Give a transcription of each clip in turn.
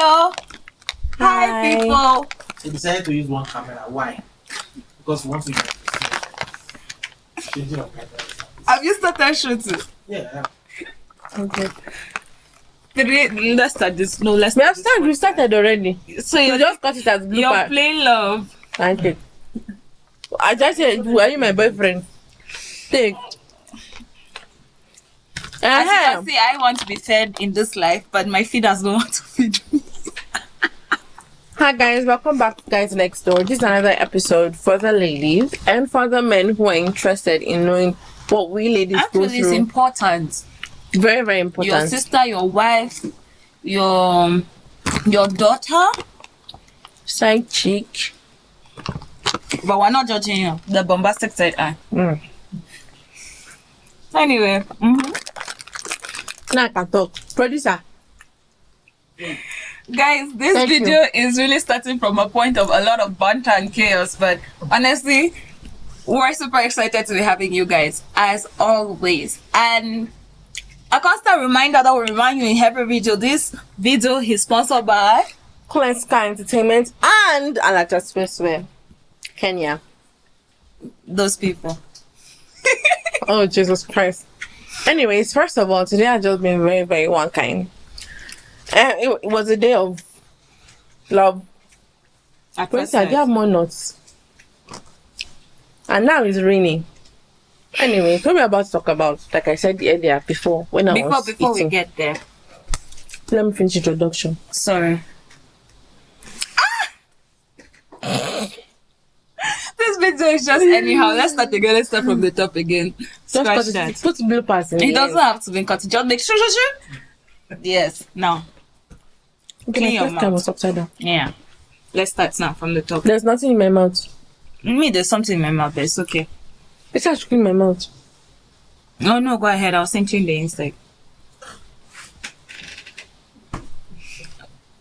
Hello. Hi, people. They decided to use one camera. Why? Because we want to change your camera. Have you started shooting? Yeah. Okay. Let's start this. No, let's. We started already. So you just cut it as blue You're part. playing love. Thank you. I just said, are you my boyfriend? Take. As you can see, I want to be fed in this life, but my feeders don't want to feed me. Hi guys, welcome back to Guys Next Door. This is another episode for the ladies and for the men who are interested in knowing what we ladies go through. It's important. Very, very important. Your sister, your wife, your daughter, side chick. But we're not judging you. The bombastic side eye. Anyway. Now I can talk. Producer. Guys, this video is really starting from a point of a lot of banter and chaos, but honestly, we're super excited to be having you guys, as always. And a constant reminder that will remind you in every video, this video is sponsored by Clean Sky Entertainment and Alata Expressway, Kenya. Those people. Oh, Jesus Christ. Anyways, first of all, today I've just been very, very one kind. It was a day of love. But I have more nuts. And now it's raining. Anyway, what we're about to talk about, like I said earlier before, before we get there. Let me finish introduction. Sorry. This video is just anyhow. Let's start again. Let's start from the top again. Scratch that. Put bloopers in. It doesn't have to be cut. Just make sure. Yes. Now. Clean your mouth. Was upside down. Yeah. Let's start now from the top. There's nothing in my mouth. There's something in my mouth, but it's okay. It's actually in my mouth. No, go ahead. I'll send you the inside.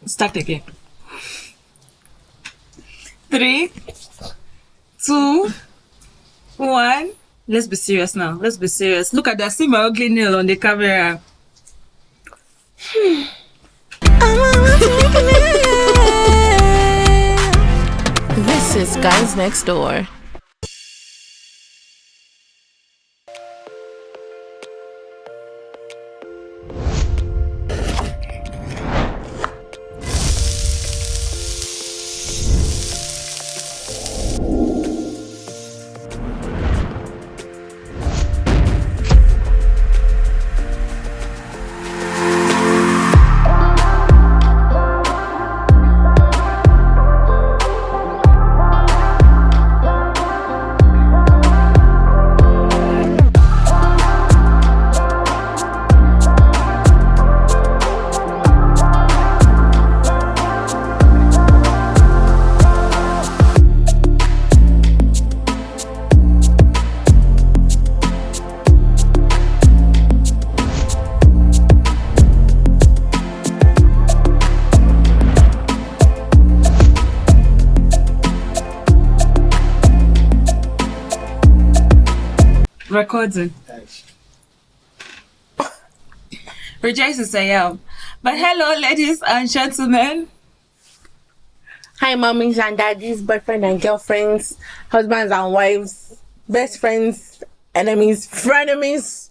Start again. 3, 2, 1. Let's be serious now. Let's be serious. Look at that. See my ugly nail on the camera. This is Guys Next Door. Recording. Rejoice is a But hello, ladies and gentlemen. Hi, mommies and daddies, boyfriends and girlfriends, husbands and wives, best friends, enemies, frenemies.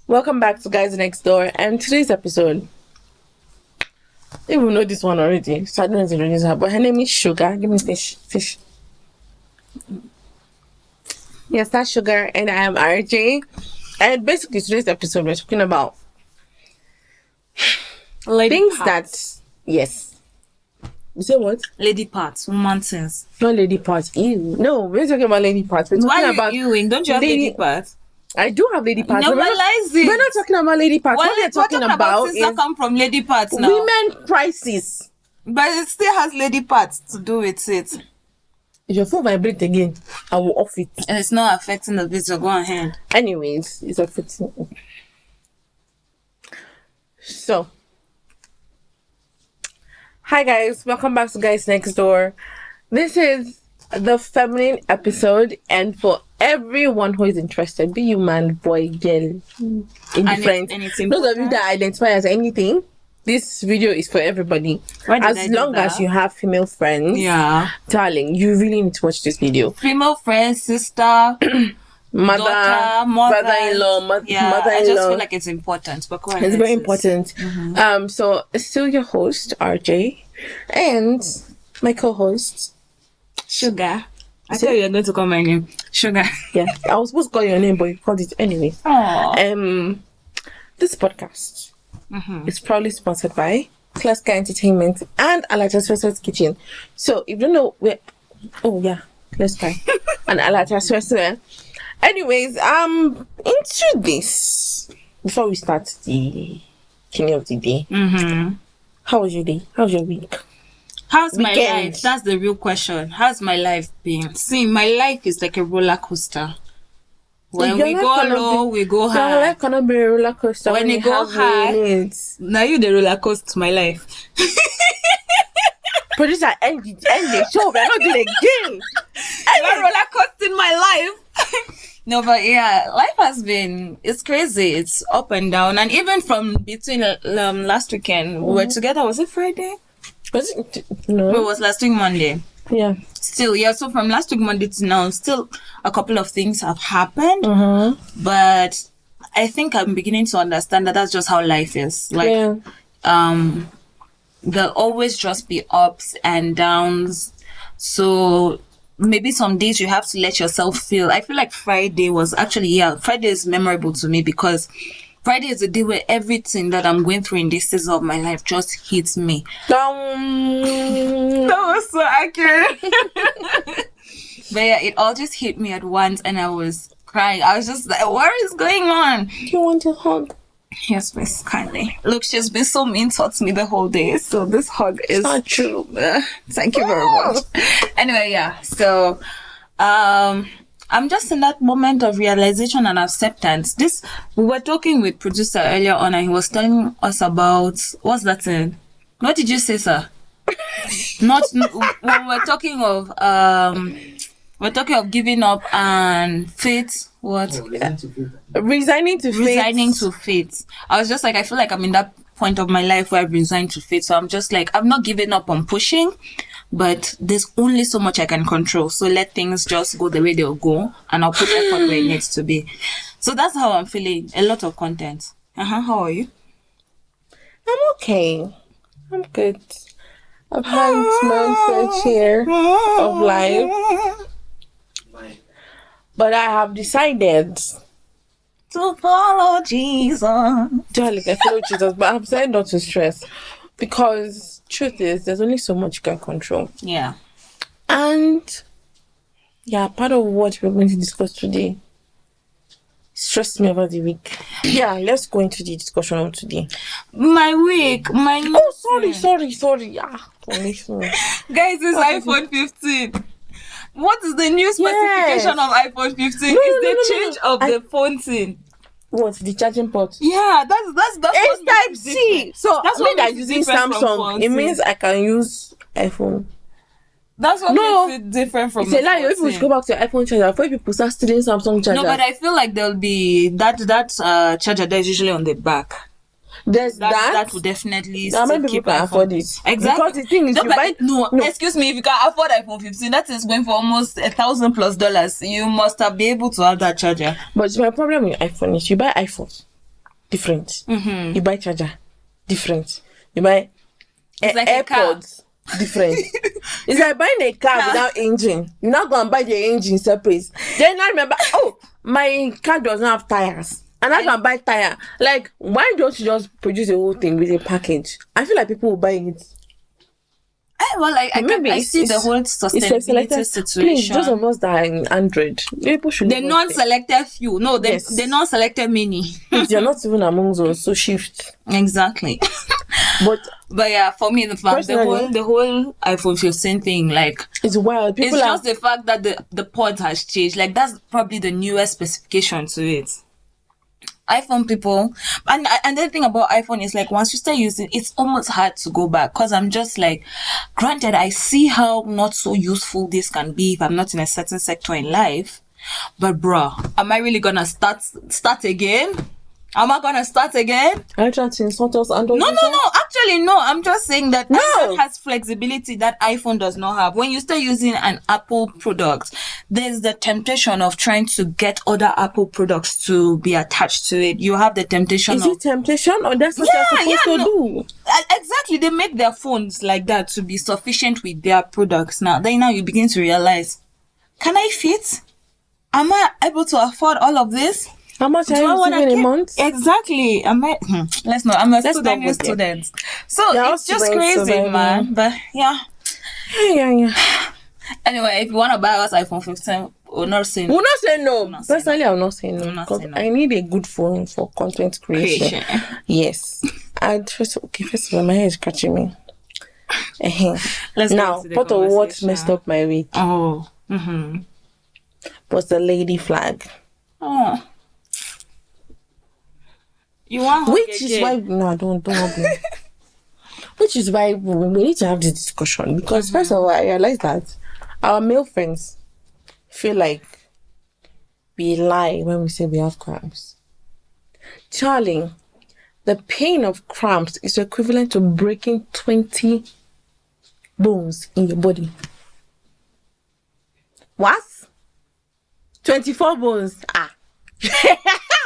Welcome back to Guys Next Door. And today's episode, you will know this one already, so I don't introduce her, but her name is Sugar. Give me fish. Yes, that's Sugar, and I am RJ. And basically, today's episode, we're talking about things that, yes. You say what? Lady parts, woman things. Not lady parts. Ew. No, we're talking about lady parts. We're talking Why about you ewing? Don't you have lady parts? I do have lady parts. Normalize it. We're not talking about lady parts. What we're talking about things is that come from lady parts now. Women crisis. But it still has lady parts to do with it. If your phone vibrates again, I will off it. And it's not affecting the video. Go ahead. Anyways, it's affecting. So, hi guys, welcome back to Guys Next Door. This is the feminine episode, and for everyone who is interested, be you man, boy, girl, indifferent, those of you that identify as anything, this video is for everybody. Why did I As do long that? as you have female friends, darling, you really need to watch this video. Female friend, sister, daughter, mother-in-law, mother-in-law. I just feel like it's important. But go ahead, it's very sis. important. So it's still your host, RJ, and my co-host, Sugar. I thought you were going to call my name. Sugar. Yeah, I was supposed to call your name, but you called it anyway. Aww. This podcast is proudly sponsored by Klaska Entertainment and Alaja's Restaurant Kitchen. So if you don't know where, Klaska and Alaja's Restaurant. Anyways, into this before we start the King of the Day. How was your day? How's your week? How's my life? That's the real question. How's my life been? See, my life is like a roller coaster. When we go low, we go high. Your life cannot be a roller coaster. When you go high, now you the roller coaster my life. Producer, end the show. We're not doing it again. You're roller coasting my life. No, but yeah, life has been, it's crazy. It's up and down. And even from between last weekend, we were together. Was it Friday? Was it? No. It was last week Monday. Yeah. Still, yeah. So from last week Monday to now, still a couple of things have happened. But I think I'm beginning to understand that that's just how life is. Like, there'll always just be ups and downs. So maybe some days you have to let yourself feel. I feel like Friday is memorable to me because Friday is the day where everything that I'm going through in this season of my life just hits me. That was so accurate. But yeah, it all just hit me at once and I was crying. I was just like, what is going on? Do you want a hug? Yes, please, kindly. Look, she's been so mean towards me the whole day. So this hug is not true. Thank you very much. Anyway, yeah. So, I'm just in that moment of realization and acceptance. We were talking with producer earlier on and he was telling us about, what's that thing? What did you say, sir? When we're talking of giving up and fate. What? Resigning to fate. I was just like, I feel like I'm in that point of my life where I've resigned to fate. So I'm just like, I'm not giving up on pushing, but there's only so much I can control. So let things just go the way they'll go and I'll put effort where it needs to be. So that's how I'm feeling. A lot of content. How are you? I'm okay. I'm good. I've had my fair share of life. But I have decided to follow Jesus. Darling, I follow Jesus, but I've decided not to stress. Because truth is, there's only so much you can control. Yeah. And yeah, part of what we're going to discuss today stressed me over the week. Yeah, let's go into the discussion of today. My week, sorry. Yeah. Guys, it's iPhone 15. What is the new specification of iPhone 15? The change of the phone thing. What, the charging port? Yeah, that's it's Type-C. So that's when I'm using Samsung. It means I can use iPhone. That's what makes it different from. It's a lie. If you go back to your iPhone charger, before people start stealing Samsung charger. No, but I feel like there'll be that charger that is usually on the back. There's that will definitely still many people can afford it. Exactly. Because the thing is, no, excuse me, if you can afford iPhone 15, that is going for almost $1,000+. You must be able to have that charger. But my problem with iPhone is you buy iPhone different. You buy charger different. You buy AirPods different. It's like buying a car without engine. You're not gonna buy the engine separate. Then I remember, my car does not have tires. And I can buy tire. Like, why don't you just produce the whole thing with a package? I feel like people will buy it. I see the whole sustainability situation. Please, those of us that are in Android, people should. The non-selected few. No, the non-selected many. They're not even among those, so shift. Exactly. But yeah, for me, the whole iPhone 15 thing, like, it's wild. It's just the fact that the port has changed. Like, that's probably the newest specification to it. iPhone people, and the thing about iPhone is like once you start using it's almost hard to go back, because I'm just like, granted I see how not so useful this can be if I'm not in a certain sector in life, but bruh, am I really gonna start again? Am I gonna start again? Are you trying to insult us? And No. Actually, no. I'm just saying that No. Android has flexibility that iPhone does not have. When you start using an Apple product, there's the temptation of trying to get other Apple products to be attached to it. You have the temptation Is of... it temptation or that's what you're supposed to do? Exactly. They make their phones like that to be sufficient with their products. Now you begin to realize, can I fit? Am I able to afford all of this? How much are you receiving a month? Exactly. Am I? Let's not. I'm a Let's student. not You're go there. students. So Yeah, it's just students, crazy, so man. But yeah. Yeah. Anyway, if you want to buy us iPhone 15, we're not saying We'll not say no. not say Personally, I'll not say no. We'll not Because say no. I need a good phone for content creation. Yes. First of all, my hair is catching me. Let's Now, get to the part of what conversation. messed up my week Oh. Mm-hmm. was the lady flag. Oh. You want hug Which is again? why... No, don't hug me. Which is why we need to have this discussion. Because first of all, I realized that our male friends feel like we lie when we say we have cramps. Charlie, the pain of cramps is equivalent to breaking 20 bones in your body. What? 24 bones.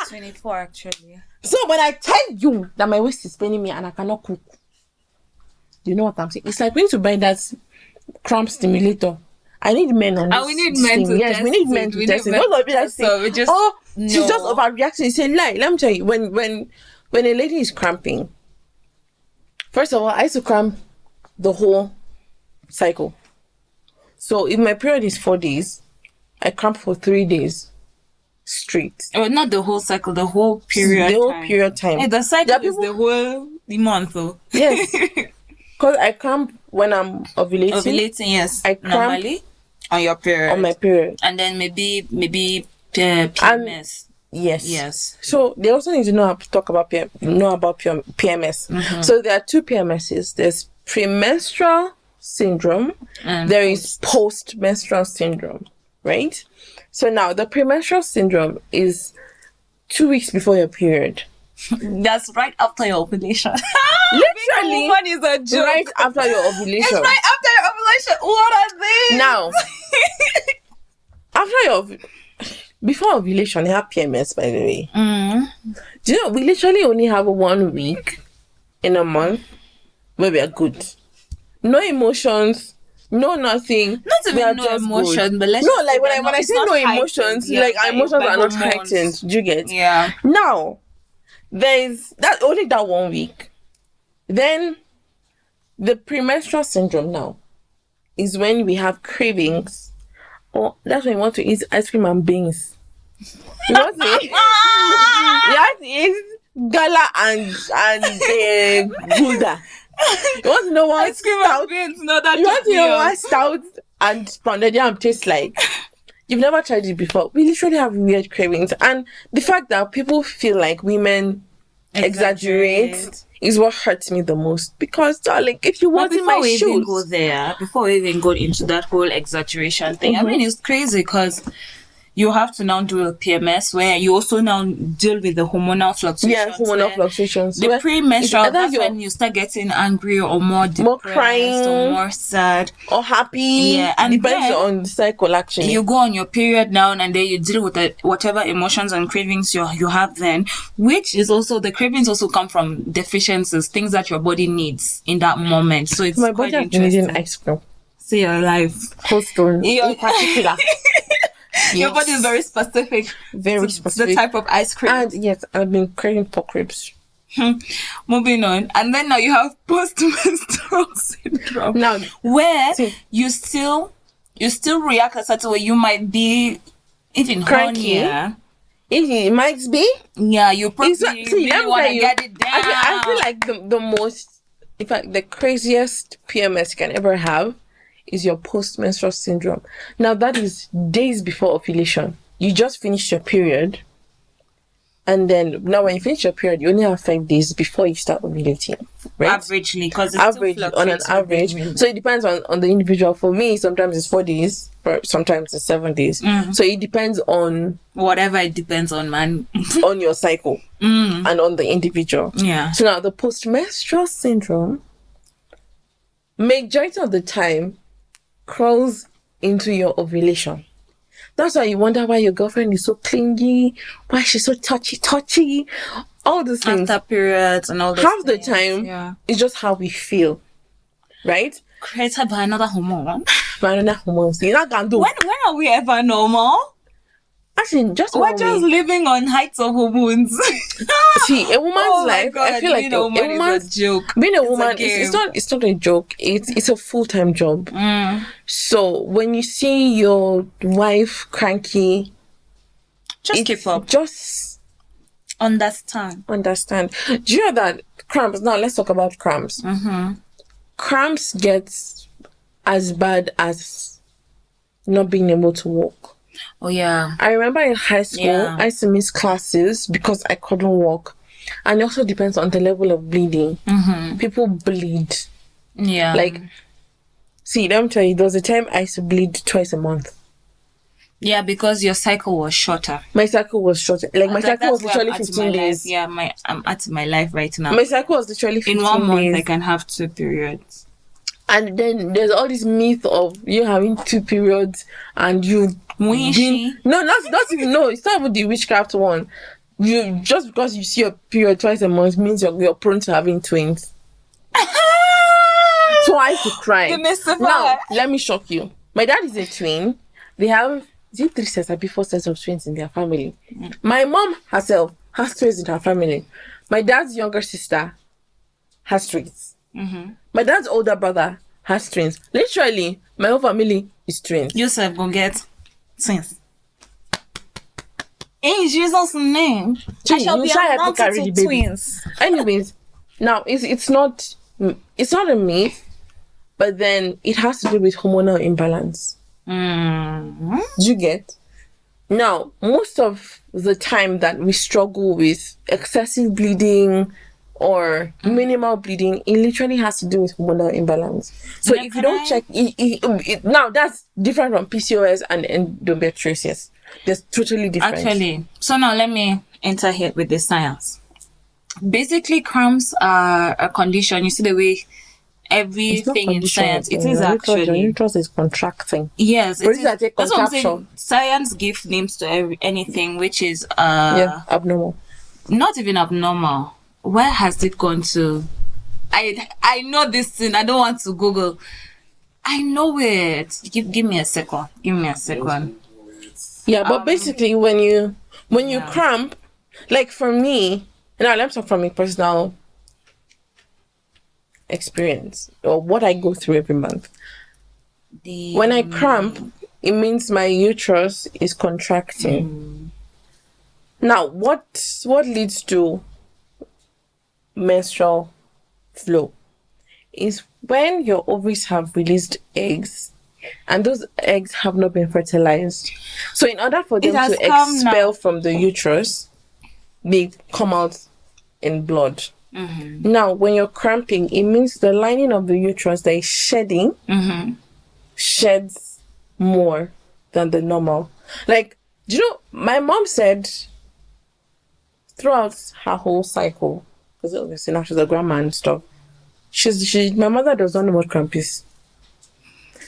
24 actually. So when I tell you that my waist is paining me and I cannot cook, you know what I'm saying? It's like we need to buy that cramp stimulator. I need men on this. And we need men thing. to Yes, test we need it. men to We test need it. men Those of to you that test say, it. We just- oh, she's No. just overreacting. It's a lie. Let me tell you, when a lady is cramping, first of all, I used to cramp the whole cycle. So if my period is 4 days, I cramp for 3 days straight. Oh, not the whole cycle, the whole period. The whole time. period time. Hey, the cycle There are is the month, though. Yes. Because I cramp when I'm ovulating. Ovulating, yes. I cramp normally on your period. on my period. And then maybe PMS. Yes. Yes. So they also need to know how to talk about PMS. Mm-hmm. So there are two PMSs. There's premenstrual syndrome. And There is postmenstrual syndrome, right? So now the premenstrual syndrome is 2 weeks before your period. That's right after your ovulation. Literally, Woman is a joke. right after your ovulation. It's right after your ovulation. What are these? Now, after your before ovulation, you have PMS, by the way. Do you know we literally only have 1 week in a month where we are good. No emotions, no nothing. Not We are even no just emotion, good. but let's No, just like say when I it's say not no heightened. emotions, Yeah, like our emotions by are not hormones. heightened. Do you get? Yeah. Now, there's that only that 1 week. Then the premenstrual syndrome now is when we have cravings. Or that's when you want to eat ice cream and beans. You want to eat, you have to eat gala and Gouda. You want to know what Ice cream stout? and beans. No, that You want took to me know off. what stout and pounded yam tastes like? You've never tried it before. We literally have weird cravings, and the fact that people feel like women exaggerate is what hurts me the most. Because, darling, if you But want in before my we even go shoes, there, before we even go into that whole exaggeration thing, I mean, it's crazy because you have to now do a PMS where you also now deal with the hormonal fluctuations. yeah, hormonal where fluctuations. The Where premenstrual, it's either that's you're when you start getting angry or more depressed crying. or more sad. or happy. Yeah, and depends then on the cycle actually. You go on your period now and then you deal with whatever emotions and cravings you have then, which is also, the cravings also come from deficiencies, things that your body needs in that moment. So it's My quite body has been interesting. eating ice cream. See your life. Cold Stone Your- in particular. Your Yes. body is very specific. Very to specific. The type of ice cream. And yes, I've been craving pork ribs. Moving on. And then now you have post-menstrual syndrome. Now, Where see. you still react a certain way. You might be even Cranky. hornier. it might be. Yeah, you probably It's let me really want tell to you, get it down. I feel like the most, in fact, the craziest PMS you can ever have is your post-menstrual syndrome. Now, that is days before ovulation. You just finished your period. And then, now when you finish your period, you only have 5 days before you start ovulating. right? Averagely, because Average on an average. So it depends on the individual. For me, sometimes it's 4 days, but sometimes it's 7 days. So it depends on whatever it depends on, man. on your cycle and on the individual. Yeah. So now the post-menstrual syndrome, majority of the time, crawls into your ovulation. That's why you wonder why your girlfriend is so clingy, why she's so touchy, all those things. After periods and all those Half the things. time, it's just how we feel, right? Created by another hormone. By another hormone. So you're not gonna do. When are we ever normal? Actually, just we're just living on heights of hormones. See, a woman's life. God, I feel like a woman's is a joke. Being a woman, it's not a joke. It's a full-time job. So when you see your wife cranky, just keep up. Just understand. Do you know that cramps? Now let's talk about cramps. Cramps get as bad as not being able to walk. Oh yeah. I remember in high school, I used to miss classes because I couldn't walk. And it also depends on the level of bleeding. People bleed. Yeah. Like, see, let me tell you, there was a time I used to bleed twice a month. Yeah, because your cycle was shorter. My cycle was shorter. Like, my cycle was literally 15 days. Yeah, I'm at my life right now. My cycle was literally 15 days. In 1 month, I can have 2 periods. And then there's all this myth of you having 2 periods and you... No, not even, no, it's not even the witchcraft one. You just because you see your period twice a month means you're prone to having twins. Twice to cry. Now, let me shock you. My dad is a twin. They have 3 sets or 4 sets of twins in their family. My mom herself has twins in her family. My dad's younger sister has twins. My dad's older brother has twins. Literally, my whole family is twins. Yourself gonna get twins. In Jesus' name, I shall be around to twins. Anyways, now it's not a myth, but then it has to do with hormonal imbalance. Do you get? Now, most of the time that we struggle with excessive bleeding or minimal bleeding, it literally has to do with hormonal imbalance. So if you don't check, now that's different from PCOS and endometriosis. They're totally different. Actually, so now let me enter here with the science. Basically, cramps are a condition. You see the way everything in science, it is actually... Your uterus is contracting. Yes, it is. That's what I'm saying. Science gives names to anything which is... abnormal. Not even abnormal. Where has it gone to? I know this thing. I don't want to Google. I know it. Give me a second. Yeah, but basically when you cramp, like for me, now let me talk from a personal experience or what I go through every month. When I cramp, it means my uterus is contracting. Now, what leads to menstrual flow is when your ovaries have released eggs and those eggs have not been fertilized. So in order for them to expel from the uterus, they come out in blood. Now, when you're cramping, it means the lining of the uterus that is shedding sheds more than the normal. Like, do you know, my mom said throughout her whole cycle, because obviously now she's a grandma and stuff, my mother does not know what cramp is.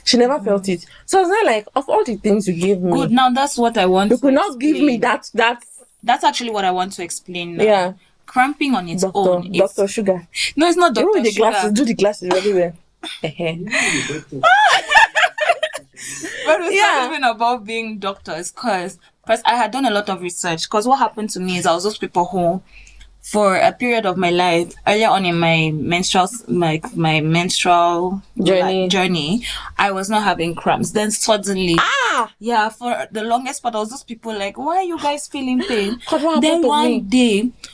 She never felt it. So it's not like, of all the things you gave me, good, now that's what I want you could not give me that. That's actually what I want to explain now. Yeah. Cramping on its own is... Dr. Sugar. No, it's not Dr. With the Sugar. glasses, do the glasses everywhere. But it's not even about being doctors, because first I had done a lot of research, because what happened to me is I was those people who, for a period of my life, earlier on in my menstrual journey, I was not having cramps. Then suddenly, for the longest part, I was those people like, why are you guys feeling pain? Then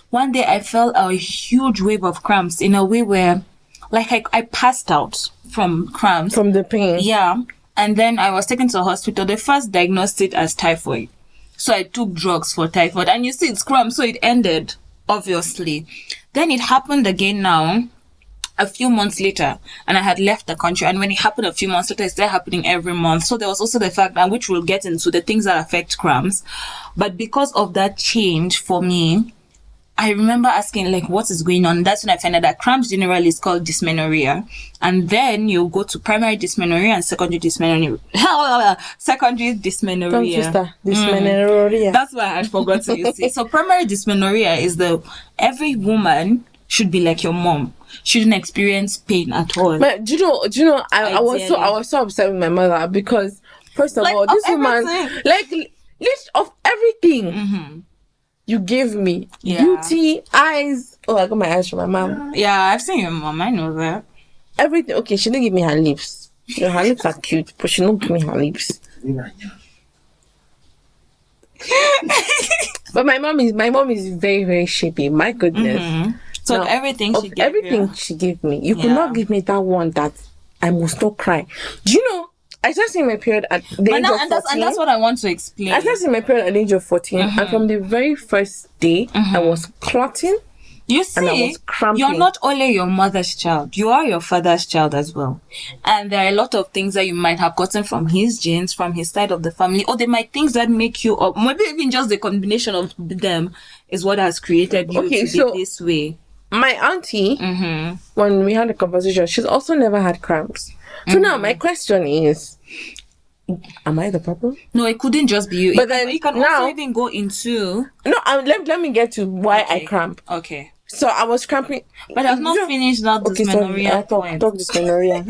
one day I felt a huge wave of cramps in a way where, like, I passed out from cramps. From the pain. Yeah. And then I was taken to the hospital. They first diagnosed it as typhoid. So I took drugs for typhoid. And you see, it's cramps, so it ended, obviously. Then it happened again now. a few months later, and I had left the country. And when it happened a few months later, it's still happening every month. So there was also the fact, and which we'll get into, the things that affect cramps. But because of that change for me, I remember asking, like, what is going on? That's when I found out that cramps generally is called dysmenorrhea. And then you go to primary dysmenorrhea and secondary dysmenorrhea. Secondary dysmenorrhea. Don't you start dysmenorrhea. That's why I had forgotten, you see. So primary dysmenorrhea is every woman should be like your mom. Shouldn't experience pain at all. But do you know, I was so upset with my mother because, first of all, this woman, like, list of everything. You gave me beauty, eyes. Oh, I got my eyes from my mom. Yeah, I've seen your mom. I know that. Everything. Okay, she didn't give me her lips. You know, her lips are cute, but she didn't give me her lips. But my mom is very, very shapy. My goodness. So now, everything she gave me, you could not give me that one that I must not cry. Do you know? I started seeing my period at the age of 14. And that's what I want to explain. I started seeing my period at the age of 14, and from the very first day, I was clotting. You see, and I was cramping. You're not only your mother's child, you are your father's child as well. And there are a lot of things that you might have gotten from his genes, from his side of the family, or they might things that make you up. Maybe even just the combination of them is what has created you to be this way. My auntie, when we had a conversation, she's also never had cramps. So now my question is, am I the problem? No, it couldn't just be you. But then you can also even go into... No, let me get to why I cramp. Okay. So I was cramping. But I've not finished that dysmenorrhea point. Talk dysmenorrhea.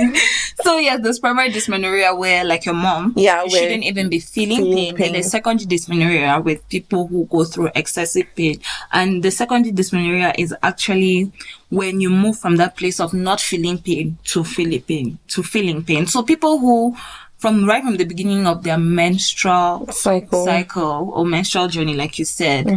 So yes, there's primary dysmenorrhea where, like your mom, you shouldn't even be feeling pain. Then there's secondary dysmenorrhea with people who go through excessive pain. And the secondary dysmenorrhea is actually when you move from that place of not feeling pain to feeling pain. So people who from the beginning of their menstrual cycle or menstrual journey, like you said,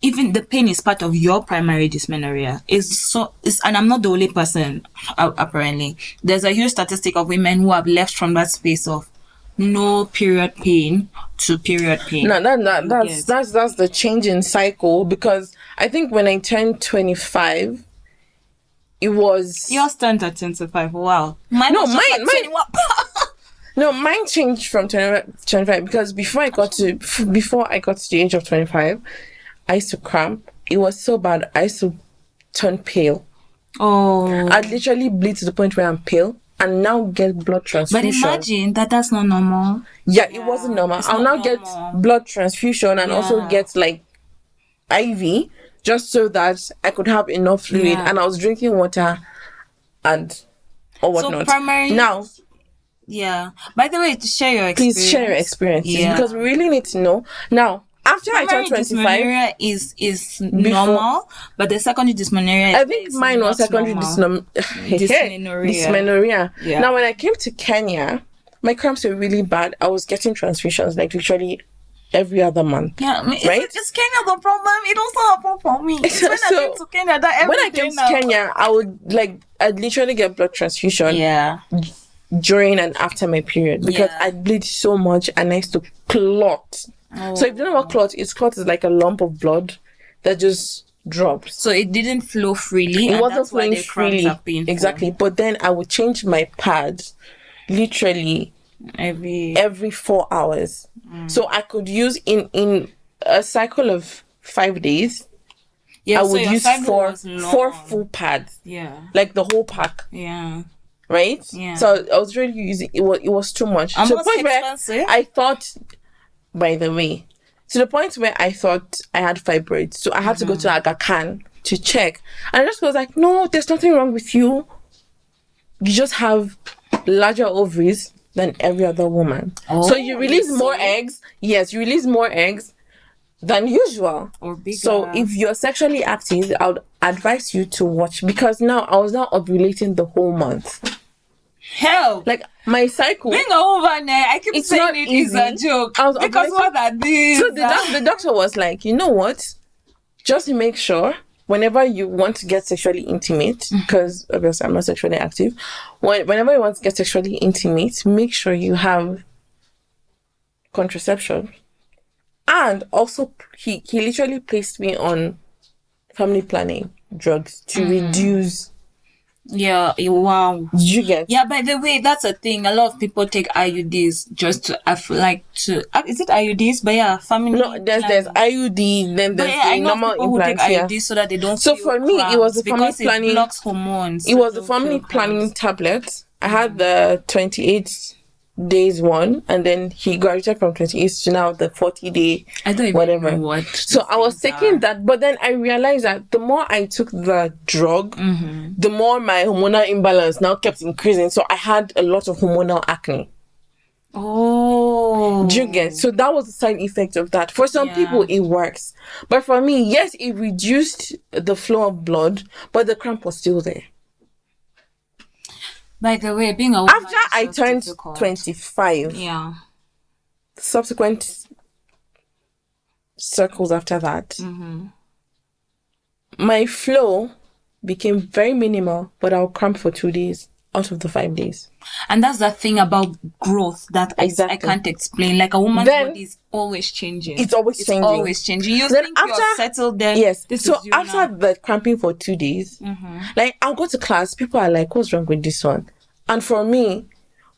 even the pain is part of your primary dysmenorrhea. And I'm not the only person, apparently. There's a huge statistic of women who have left from that space of no period pain to period pain. No, that's the change in cycle, because I think when I turned 25, it was... Yours turned at 25, wow. Mine changed from 25 because before I got to the age of 25, I used to cramp. It was so bad. I used to turn pale. Oh. I'd literally bleed to the point where I'm pale and now get blood transfusion. But imagine that's not normal. Yeah, it wasn't normal. I'll now get blood transfusion and also get like IV just so that I could have enough fluid. Yeah. And I was drinking water or whatnot. Now, yeah. By the way, to share your experience. Please share your experiences because we really need to know. Now, after I turned 25, dysmenorrhea is normal, but the secondary dysmenorrhea I think mine was secondary dysmenorrhea. Yeah. Now, when I came to Kenya, my cramps were really bad. I was getting transfusions like literally every other month. Yeah, right? Is Kenya the problem? It also happened for me. When I came to Kenya, Kenya, I'd literally get blood transfusion. Yeah. During and after my period because I bleed so much and I used to clot. So if you don't know what clot is like a lump of blood that just drops. So it didn't flow freely. It wasn't flowing freely. Exactly. But then I would change my pads literally every 4 hours. So I could use in a cycle of 5 days. Yeah, I would use four full pads. Yeah. Like the whole pack. Yeah. Right? Yeah. So I was really using it was too much. To the point where I thought, by the way, to the point where I thought I had fibroids. So I had to go to Aga Khan to check. And I just was like, no, there's nothing wrong with you. You just have larger ovaries than every other woman. So you release more eggs. Yes, you release more eggs than usual. Or bigger. So if you're sexually active, I would advise you to watch, because now I was now ovulating the whole month. Hell, like my cycle being over there, I keep saying it is a joke because what are these? So the doctor was like, you know what, just make sure whenever you want to get sexually intimate, because obviously I'm not sexually active, whenever you want to get sexually intimate, make sure you have contraception. And also he literally placed me on family planning. drugs to reduce. Yeah, wow. Did you get? Yeah, by the way, that's a thing. A lot of people take IUDs just to, is it IUDs? But yeah, family. No, there's IUD, then there's I the know normal people who take implants. IUDs so that they don't So feel for me, it was the family because planning. It blocks hormones. It was the family planning tablet. I had the 28 days one, and then he graduated from 28 to now the 40-day. I don't even whatever. know what. So I was taking that, but then I realized that the more I took the drug, the more my hormonal imbalance now kept increasing. So I had a lot of hormonal acne. Oh. Do you get? So that was the side effect of that. For some people, it works. But for me, yes, it reduced the flow of blood, but the cramp was still there. By the way, being a woman After I turned 25, subsequent circles after that, my flow became very minimal, but I'll cramp for 2 days out of the 5 days. And that's the thing about growth that I can't explain. Like a woman's body is always changing. It's always changing. You then think you're settled there. Yes. So after the cramping for 2 days, like I'll go to class, people are like, what's wrong with this one? And for me,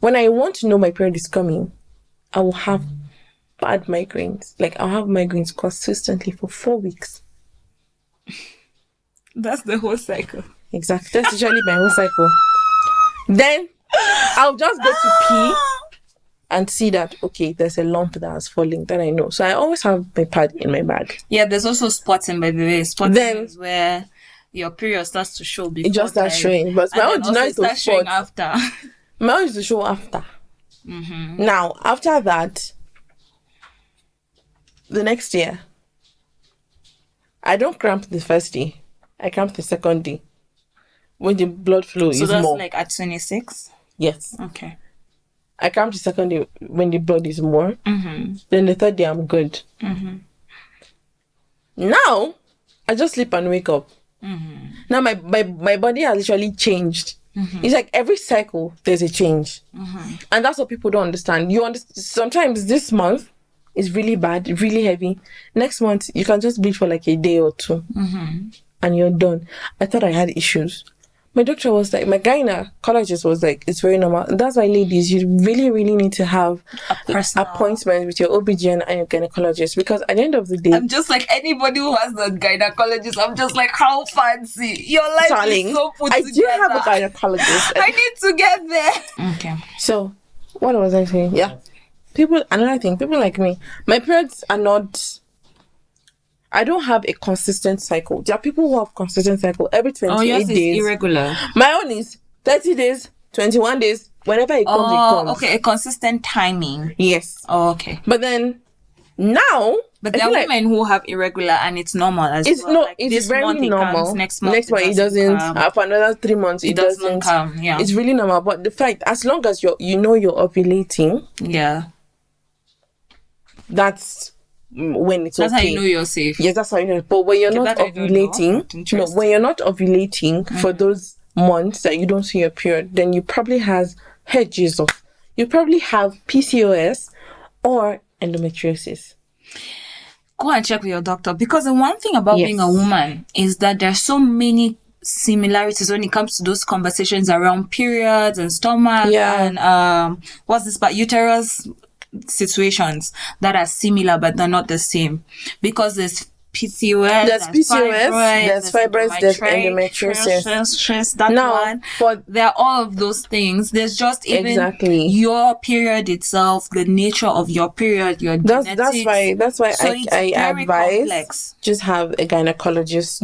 when I want to know my period is coming, I will have bad migraines. Like I'll have migraines consistently for 4 weeks. That's the whole cycle. Exactly. That's usually my whole cycle. Then I'll just go to pee and see that, okay, there's a lump that's falling. Then I know. So I always have my pad in my bag. Yeah, there's also spotting, by the way. Spotting is where your period starts to show before. It just starts showing. But my own denies to spot. After. My own is to show after. Now, after that, the next year, I don't cramp the first day. I cramp the second day. When the blood flow is more. So that's like at 26? Yes. Okay. I cramp the second day when the blood is more. Then the third day I'm good. Now, I just sleep and wake up. Now my body has literally changed. It's like every cycle there's a change. And that's what people don't understand. Sometimes this month is really bad, really heavy. Next month, you can just bleed for like a day or two. And you're done. I thought I had issues. My doctor was like, my gynecologist was like, it's very normal. That's why, ladies, you really, really need to have appointments with your OBGYN and your gynecologist, because at the end of the day, I'm just like anybody who has a gynecologist. I'm just like, how fancy your life is so put together. I do have a gynecologist. I need to get there. Okay. So, what was I saying? Yeah. Another thing, people like me, my periods are not. I don't have a consistent cycle. There are people who have consistent cycle every 28 days. Is irregular. My own is 30 days, 21 days. Whenever it comes, it comes. Okay, a consistent timing. Yes. Oh, okay. But then now, but there are women who have irregular and it's normal as well. No, like it's very normal. Comes, next month it doesn't. For another 3 months, it doesn't come. Yeah. It's really normal. But the fact, as long as you know you're ovulating. Yeah. That's when it's okay. That's how you know you're safe. Yes, that's how you know. But when you're not ovulating, when you're not ovulating for those months that you don't see your period, then you probably have you probably have PCOS or endometriosis. Go and check with your doctor, because the one thing about being a woman is that there's so many similarities when it comes to those conversations around periods and stomach and uterus situations that are similar but they're not the same, because there's PCOS, there's fibroids, there's endometriosis. There are all of those things. There's just even your period itself, the nature of your period, your genetics. That's why I advise complex. Just have a gynecologist.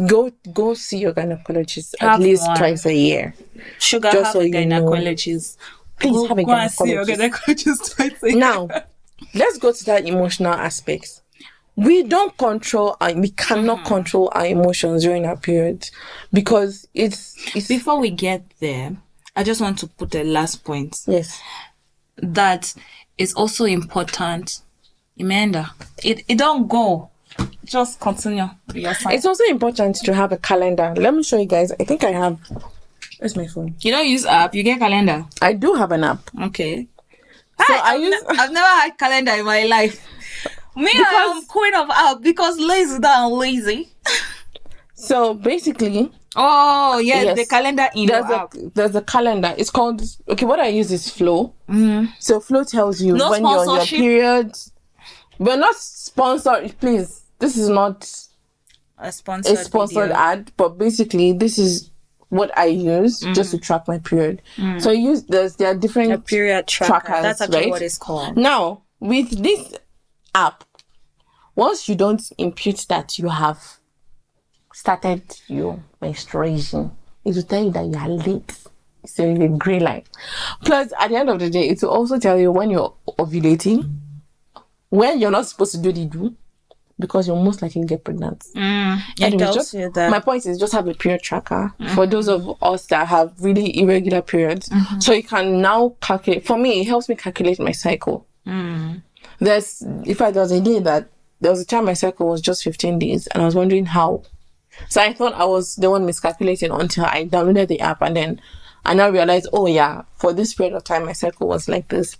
Go see your gynecologist at least twice a year. Just have a gynecologist. Please have a gynecologist. Now, let's go to that emotional aspect. We don't control, we cannot control our emotions during our period, because it's... Before we get there, I just want to put a last point. Yes. That is also important. Amanda, it don't go. Just continue. It's also important to have a calendar. Let me show you guys. I think I have... Where's my phone? You don't use app, you get calendar. I do have an app. Okay. So I've never had calendar in my life. I am queen of app because lazy down lazy. So basically, Oh, yes, Yes. the calendar in your app. there's a calendar. It's called, okay, what I use is Flow. So Flow tells you No when you're on your sponsorship. period. We're not sponsored, please. This is not A sponsored, a sponsored video. ad, but basically this is what I use just to track my period. So there are different A period tracker. trackers, That's actually right? what it's called. Now, with this app, once you don't impute that you have started your menstruation, it will tell you that you are late. So a grey line. Plus, at the end of the day, it will also tell you when you're ovulating, when you're not supposed to do the do, because you're most likely to get pregnant. It Anyways, tells you that. my point is just have a period tracker for those of us that have really irregular periods. So you can now calculate. For me, it helps me calculate my cycle. There was a day that there was a time my cycle was just 15 days, and I was wondering how. So I thought I was the one miscalculating until I downloaded the app, and then I now realized, oh yeah, for this period of time, my cycle was like this.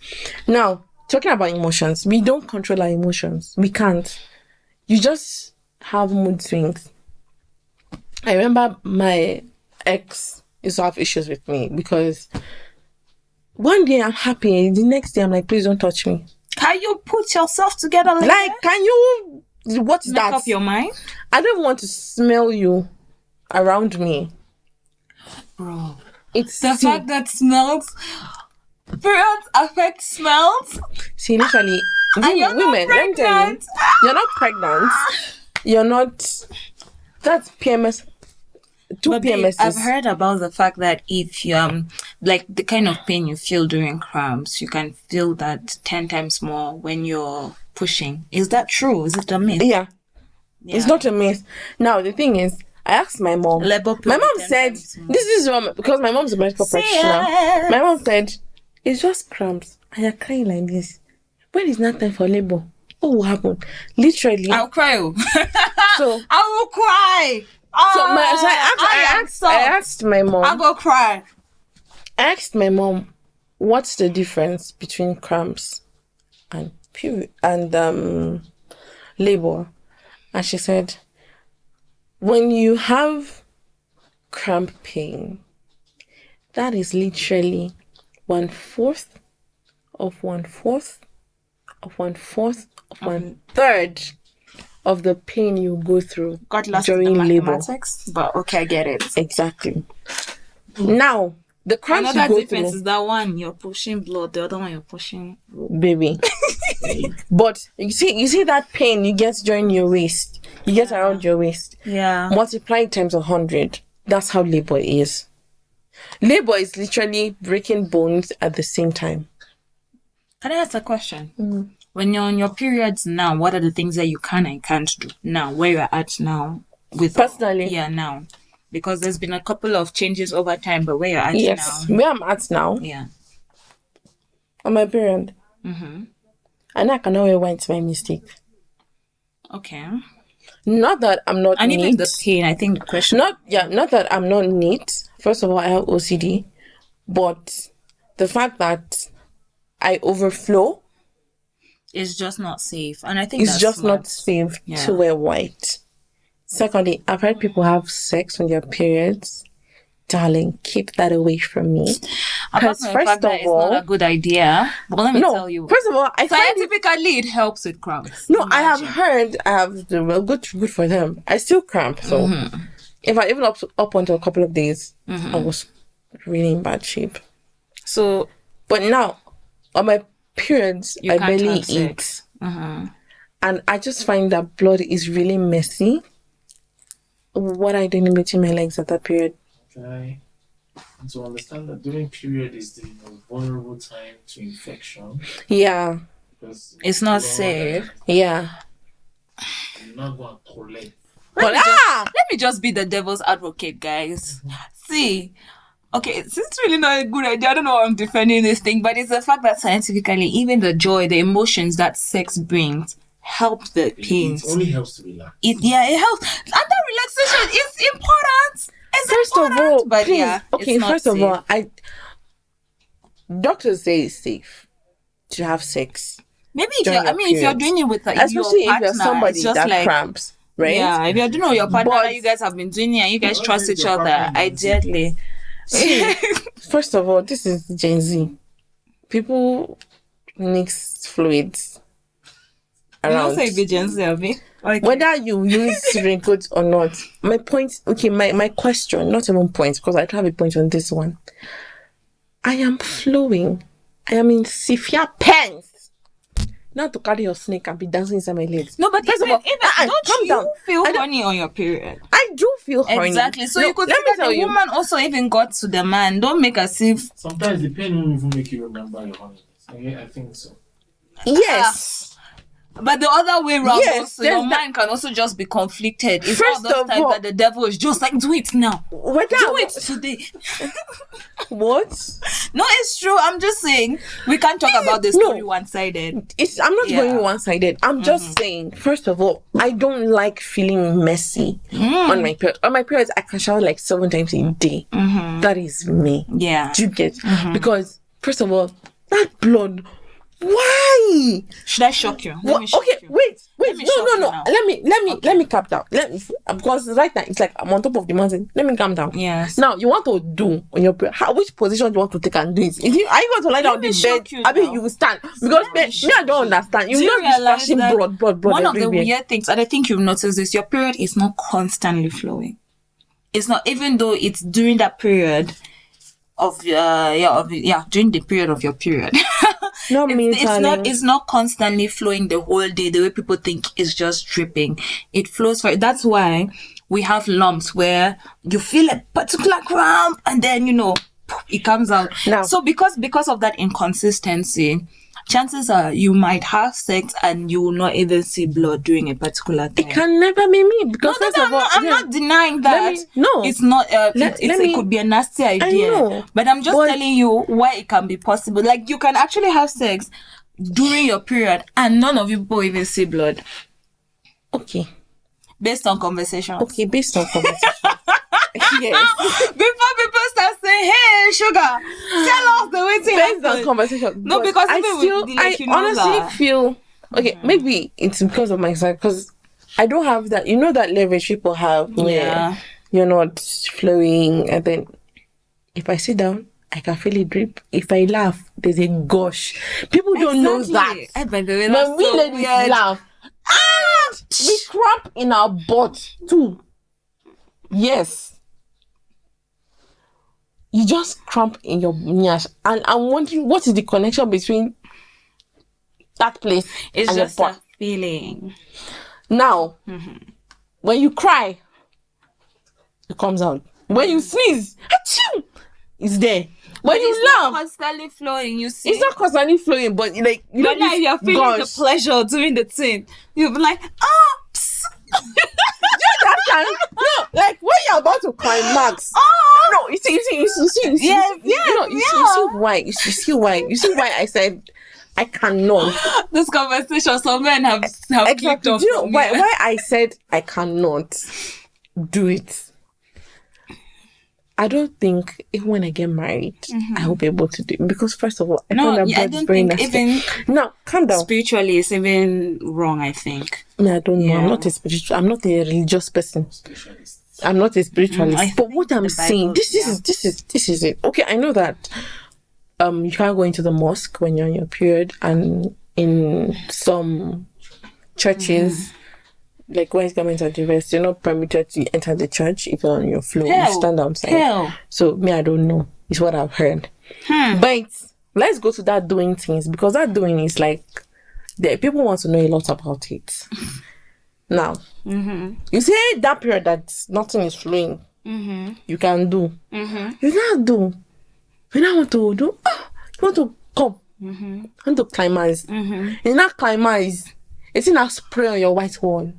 Now, talking about emotions, we don't control our emotions. We can't. You just have mood swings. I remember my ex used to have issues with me because one day I'm happy, the next day I'm like, please don't touch me. Can you put yourself together Like, can you, what is Make that? up your mind? I don't want to smell you around me. Bro. It's The fact that smells, periods affect smells. see, literally, And you're not women, let me tell you, pregnant. you're not pregnant. You're not, that's PMS. Two But babe, PMSs. I've heard about the fact that if you like the kind of pain you feel during cramps, you can feel that 10 times more when you're pushing. Is that true? Is it a myth? Yeah. It's not a myth. Now, the thing is, I asked my mom. Labor My pain mom 10 said, times more. this is what, because my mom's a medical practitioner. Yes. My mom said, it's just cramps. And you're crying like this. When is not time for labor? What will happen? Literally. I'll cry. So, I will cry. I asked my mom. I'll go cry. I asked my mom, what's the difference between cramps and period and labor? And she said, when you have cramp pain, that is literally 1/4 of 1/4 of 1/4 of 1/3 of the pain you go through Got lost in during the labor. mathematics, but okay, I get it. Exactly. Now, the cramps you Another go difference through, is that one you're pushing blood, the other one you're pushing. baby. But you see that pain you get during your waist, you get around your waist. Yeah. Multiply it times 100. That's how labor is. Labor is literally breaking bones at the same time. Can I ask a question? When you're on your periods now, what are the things that you can and can't do now? Where you're at now? With Personally, yeah, now. Because there's been a couple of changes over time, but where you're at yes, now. where I'm at now, Yeah. on my period, and I cannot wear white by mistake. Okay. Not that I'm not And neat. even the pain, I think the question. Not that I'm not neat. First of all, I have OCD, but the fact that I overflow It's just not safe. And I think is that's just smart. not safe Yeah. to wear white. Secondly, I've heard people have sex on their periods. Darling, keep that away from me. Apart Because from the first fact that of it's not a all, good idea. But let me no. tell you. First of all, I find it, Scientifically, it helps with cramps. no. I have heard. Well, good for them. I still cramp. So if I even up until a couple of days, I was really in bad shape. So But now, on my periods, you I can't barely have eat. sex. And I just find that blood is really messy. What are you doing in between my legs at that period? Okay. And to understand that during period is the most vulnerable time to infection Yeah. because It's not blood safe. Yeah. You're not going to collect. But Let me just be the devil's advocate, guys. See, okay, it's really not a good idea. I don't know why I'm defending this thing, but it's the fact that scientifically, even the joy, the emotions that sex brings help the pains. It only helps to relax. It helps. And that relaxation is important. It's first of important, all, but please, yeah, okay, it's not first of safe. all, doctors say it's safe to have sex. Maybe if during you're, I your mean, if you're periods. doing it with Especially your if you're partner, somebody it's just that like cramps. right? Yeah, if you're doing it with your partner But- that you guys have been doing it and you guys What trust is each your other, partner ideally. See, first of all, this is Gen Z. People mix fluids You don't around. say be Gen Z, Abi. Okay. Whether you use raincoat or not. My point, okay, my question, not even point, because I don't have a point on this one. I am flowing. I am in Sifia pants. Not to carry your snake and be dancing inside my legs. No, but First of even, all, don't calm you down. feel I don't- horny on your period? I do feel horny. Exactly. So No, you could let say me that tell the you. woman also even got to the man. Don't make as if Sometimes the pain won't even make you remember your holiness. I think so. Yes. but the other way around Yes, also, there's your mind can also just be conflicted. It's First one of of those times all- that the devil is just like, do it now. Whether Do it today. What? No, it's true. I'm just saying we can't talk about the story No. one-sided. I'm not Yeah. going one-sided. I'm just saying, first of all, I don't like feeling messy on my period. On my periods, I can shower like 7 times a day. That is me. Yeah. Do you get? Because, first of all, that blood, why? Should I shock you? Let me shock Okay, you. wait. me shock you No. now. Let me calm down. Because right now it's like I'm on top of the mountain. Let me calm down. Yes. Now you want to do on your which position do you want to take and do it? Are you going to lie down on me the shock bed? you I mean now. you will stand because me I don't understand. You Do you just be realize splashing that blood one of the everywhere. weird things, and I think you've noticed this, your period is not constantly flowing. It's not, even though it's during that period of during the period of your period. Not me, It's not constantly flowing the whole day the way people think it's just dripping. It flows for that's why we have lumps where you feel a particular cramp and then it comes out. Now- So because of that inconsistency, chances are you might have sex and you will not even see blood during a particular time. It can never be me because first of all, I'm not denying that. no. It's not. Let It me- could be a nasty idea. know, But I'm just but- telling you why it can be possible. Like you can actually have sex during your period and none of you people even see blood okay, based on conversations. based on conversation. Yes. Before people start saying, "Hey, sugar, tell us the way to Based on happen." conversation. No, But because I even still, with, like, I you know honestly that. feel okay. Maybe it's because of my side because I don't have that. You know that leverage people have where Yeah. you're not flowing, and then if I sit down, I can feel it drip. If I laugh, there's a gush. People don't know that. Exactly. By the way, When that's we so ladies weird. laugh, we cramp in our butt too. Yes. You just cramp in your nyash. And I'm wondering what is the connection between that place It's and your just butt. a feeling. Now, when you cry, it comes out. When you sneeze, achoo, it's there. When But you it's not laugh, constantly flowing. You see. it's not constantly flowing, but like you But know now this you're feeling gush. the pleasure doing the thing. You'll be like, oh, psst. Understand? No, like when you're about to climax. Oh. No, you see, Yes, you see why I said I cannot. This conversation, some men have clicked Exactly. off Do you know from why here. I said I cannot do it? I don't think even when I get married, I will be able to do it because first of all, I No, find that I blood is don't very think nasty. even Now, calm down. spiritually it's even wrong, I think. Me, I don't know. Yeah. I'm not a spiritual. I'm not a religious person. Specialist. I'm not a spiritualist. I but what think I'm the saying, Bible- this is it. Okay, I know that you can't go into the mosque when you're on your period, and in some churches, like when government are diverse, you're not permitted to enter the church if you're on your floor. You stand outside. Hell. So me, I don't know. It's what I've heard. But let's go to that doing things because that doing is like people want to know a lot about it. Now, you say that period that nothing is flowing, you can do. You can't do. You don't want to do. You want to come. You want to climax. You not climax. It's in a spray on your white wall.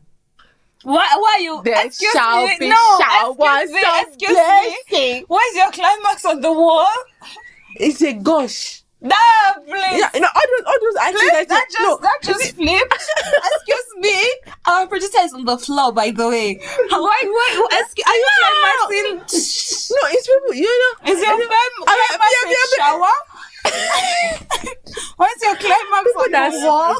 Why you? There Excuse shall me. be No, showers of excuse me. blessing. Where's your climax on the wall? It's a gush. Nah, please. Yeah, all those Please, that no, just flipped. Excuse me. Our producer is on the floor, by the way. Why? Excuse, are you climaxing? no, it's people. You know, Is your climax a shower? What's your climax on that the wall?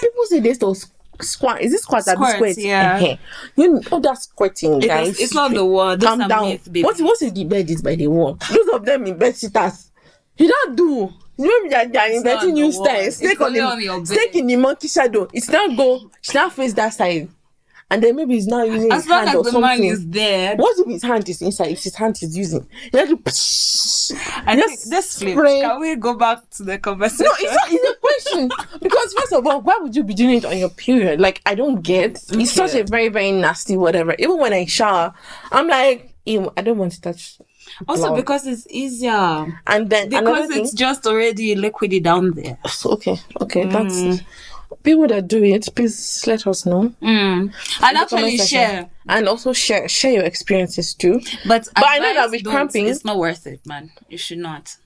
people say this to squirt. Is it squirt or Squirt, squirt? yeah. You know that squirting, guys. It's not the word. Those Calm are down. myths, baby. What if the bed is by the wall? Those of them in bed sitters. You don't do. You know they're inventing new styles. Snake on your bed. Snake in the monkey shadow. It's not go. It's not face that side. And then maybe he's not using as his long hand as or the something. man is there. What if his hand is inside? If his hand is using, you have to. I think this flip. Can we go back to the conversation? No, it's not. It's a question because first of all, why would you be doing it on your period? Like I don't get. It's such a very very nasty whatever. Even when I shower, I'm like, ew, I don't want to touch. Also blood. because it's easier. And then because it's just already liquidy down there. Okay, that's. People that do it, please let us know. And actually share. And also share your experiences too. But I know that with cramping, it's not worth it, man. You should not.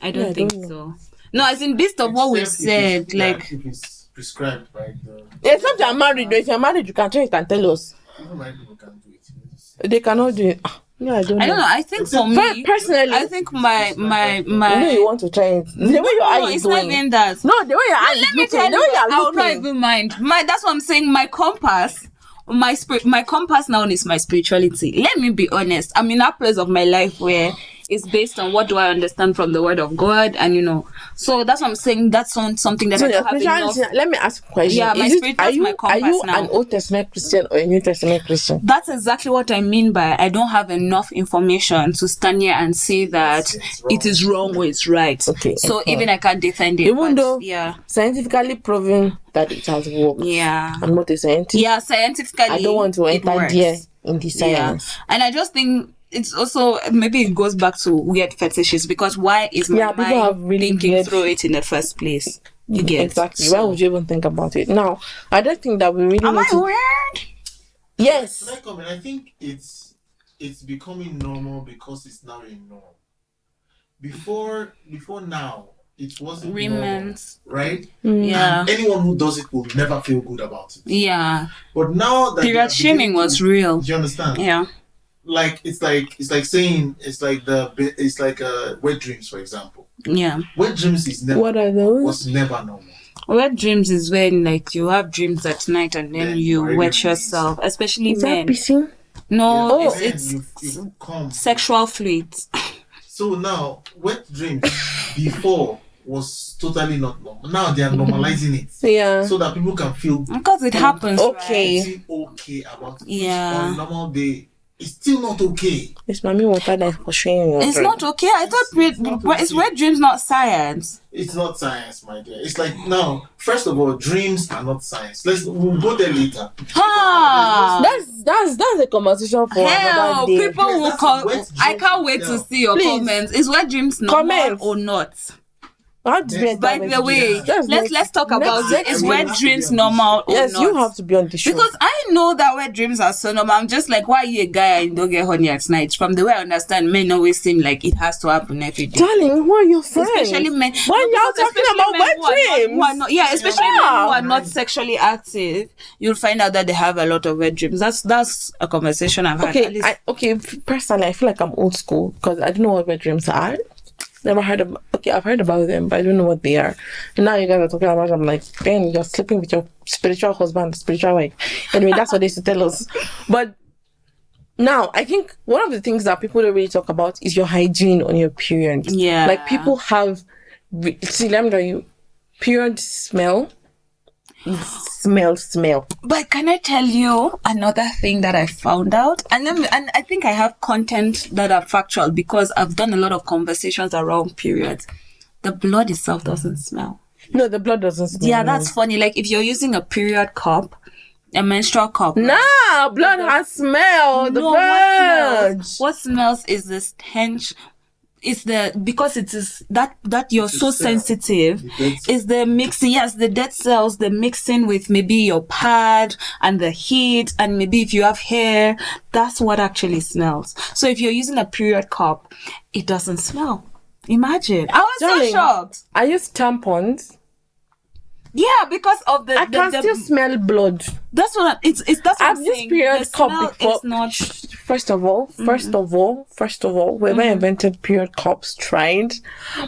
I don't I think don't so. No, as in based on what we said, like if it's prescribed by the. except you're married. Though. If you're married, you can try it and tell us. Even married people can do it. They cannot do it. No, I don't know. I think for me personally, I think my you know you want to try it. The way your eye is it's going. not even that. No, the way your eye is Let me looking. tell The way you, you're I will not looking. even mind. That's what I'm saying. My compass, my compass now is my spirituality. Let me be honest. I'm in that place of my life where it's based on what do I understand from the Word of God, and so that's what I'm saying. That's something that So I don't have enough. let me ask a question. Yeah, my spirituality is my compass are you now. an Old Testament Christian or a New Testament Christian? That's exactly what I mean by I don't have enough information to stand here and say that it is wrong or it's right. Okay. So even I can't defend it. Even but, though scientifically proven that it has worked. Yeah. I'm not a scientist. Yeah, scientifically. I don't want to enter there in the science. Yeah. And I just think it's also maybe it goes back to weird fetishes because why is my people have mind really thinking weird... through it in the first place? You get exactly. Why would you even think about it? Now, I don't think that we really Am need I to... weird? Yes. Can I comment? I think it's becoming normal because it's now a norm. Before now, it wasn't normal, right? Yeah. And anyone who does it will never feel good about it. Yeah. But now that period shaming was real. Do you understand? Yeah. Like it's like saying it's like wet dreams, for example. Yeah. Wet dreams is never. What are those? Was never normal. Wet dreams is when like you have dreams at night and then you wet yourself, especially Is men. that pissing? No, Yeah, it's you come. sexual fluids. So now, wet dreams before was totally not normal. Now they are normalizing it. Yeah. So that people can feel Because it happens. Okay. feel okay about it. Yeah. On a normal day, it's still not okay. It's mommy water that is for showing your It's brain. not okay. I thought it's wet dreams, not science. It's not science, my dear. It's like now, first of all, dreams are not science. We'll go there later. That's a conversation for Hell, another day. people will That's call. wet I dreams can't wait to itself. see your Please. comments. Is wet dreams normal Comments. or not? How do you By the way, That's let's talk about it. Is wet Everyone dreams has to be on normal or yes, not? you have to be on the show. Because I know that wet dreams are so normal. I'm just like, why are you a guy and you don't get horny at night? From the way I understand, men always seem like it has to happen every day. Darling, who are your friends? Especially men. Why No, y'all because talking especially about men wet who are not- dreams? who are not- yeah, especially men who are not sexually active. You'll find out that they have a lot of wet dreams. That's a conversation I've had. At least. Personally, I feel like I'm old school because I don't know what wet dreams are. Never heard of. Okay, I've heard about them, but I don't know what they are. And now you guys are talking about it, I'm like, damn, you're sleeping with your spiritual husband, spiritual wife. Anyway, that's what they used to tell us. But now, I think one of the things that people don't really talk about is your hygiene on your period. Yeah. Like people have. See, let me tell you, period smell. Smell. But can I tell you another thing that I found out? And I think I have content that are factual because I've done a lot of conversations around periods. The blood itself doesn't smell. No, the blood doesn't smell. Yeah, that's funny. Like if you're using a period cup, a menstrual cup. Nah, blood has smell. The blood. What smells is the stench. It's because it is that you're so sensitive. Is the mixing, yes, the dead cells, the mixing with maybe your pad and the heat, and maybe if you have hair, that's what actually smells. So if you're using a period cup, it doesn't smell. Imagine. I was Darling, so shocked. I use tampons. Yeah, because of I can still smell blood. That's what that's what I've I'm used saying. period The cup smell before. is not first of all, whoever invented period cups tried,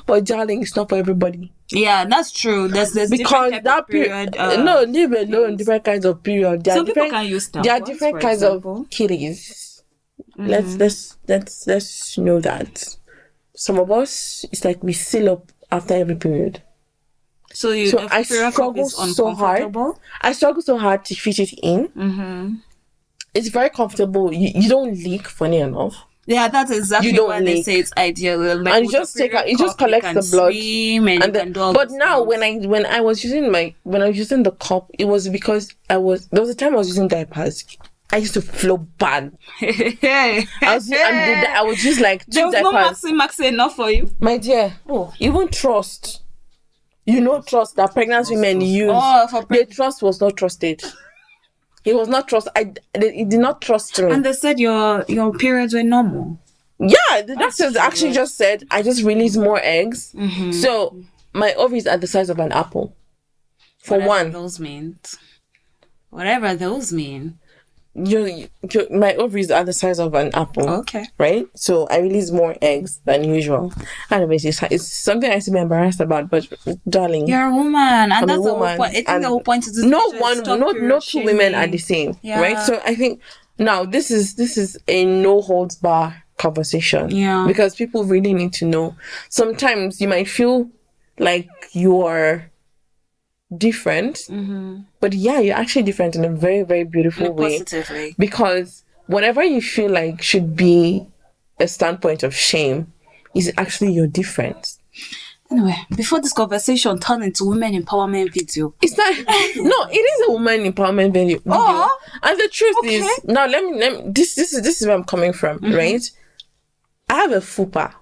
but darling, it's not for everybody. Yeah, that's true. There's Because different type that of period. no, leave alone different kinds of period. Some people can use tampons. There are different kinds of kitties. Let's know that. Some of us, it's like we seal up after every period. So I struggle so hard. I struggle so hard to fit it in. Mm-hmm. It's very comfortable. You don't leak, funny enough. Yeah, that's exactly why they say it's ideal. Like, and you just collect the blood, but now when I was using the cup, it was because there was a time I was using diapers. I used to flow bad. I was just like 2 there was diapers. No maxi enough for you, my dear. Even trust. Trust that pregnant women use. The trust was not trusted. It was not trust. It did not trust me. And they said your periods were normal. Yeah, the doctors actually just said I just release more eggs. Mm-hmm. So my ovaries are the size of an apple. Whatever those mean. My ovaries are the size of an apple. Okay. Right? So I release more eggs than usual. Anyways, it's something I used to be embarrassed about, but darling, you're a woman, and that's the whole point. I think the whole point is no 2 women are the same. Yeah. Right? So I think now this is a no holds bar conversation. Yeah. Because people really need to know. Sometimes you might feel like you're different, but you're actually different in a very, very beautiful way. Positively. Because whatever you feel like should be a standpoint of shame is actually your difference. Anyway, before this conversation turned into women empowerment video, it's not. No, it is a woman empowerment video. And the truth is, now let me. This is where I'm coming from, right? I have a fupa.